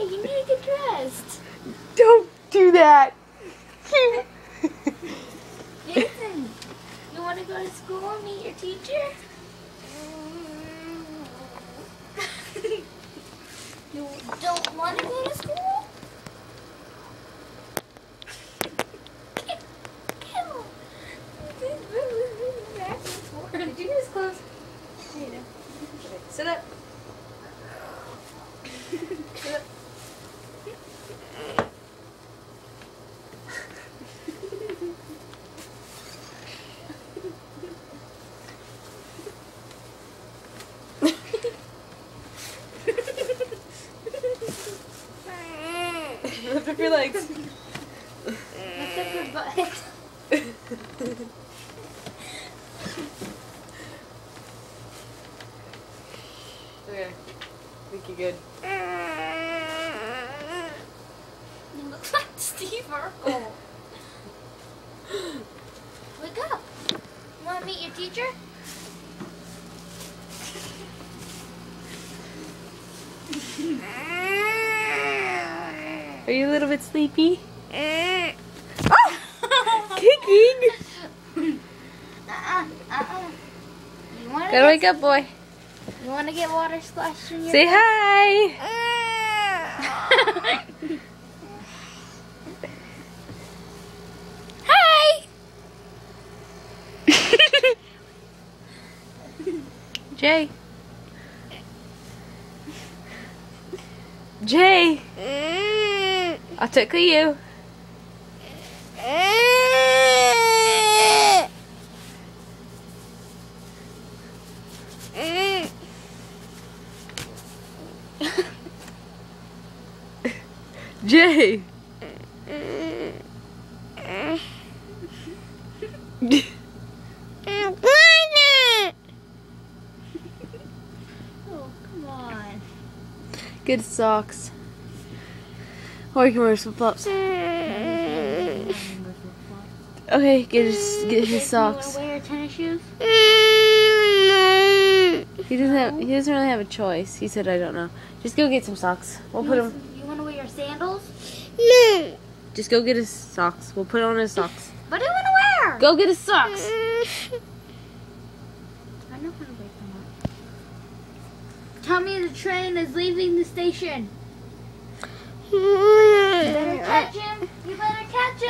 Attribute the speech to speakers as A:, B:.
A: you need to get dressed.
B: Don't do that.
A: Nathan, you want to go to school and meet your teacher? You don't want to go to school? Did you guys close?
B: Sit up. Sit up. Lift up your legs.
A: Lift up your butt.
B: Okay, I think you're good.
A: You look like Steve Urkel. Wake up. You want to meet your teacher?
B: Are you a little bit sleepy? Oh! Kicking!
A: You want
B: Gotta wake up, boy.
A: You want to get water splashed in your
B: Say hi!
A: Hi!
B: Jay. Jay. I'll tickle you. Jay.
A: Oh, come on.
B: Get socks. Or you can wear flip flops. Okay, get his socks.
A: You want to wear your tennis shoes?
B: He doesn't really have a choice. He said I don't know. Just go get some socks. We'll put him.
A: You want to wear your sandals?
B: Just go get his socks. We'll put on his socks.
A: What do you want to wear?
B: Go get his socks.
A: I know how to wake them up. Tell me the train is leaving the station. You better catch him. You better catch him.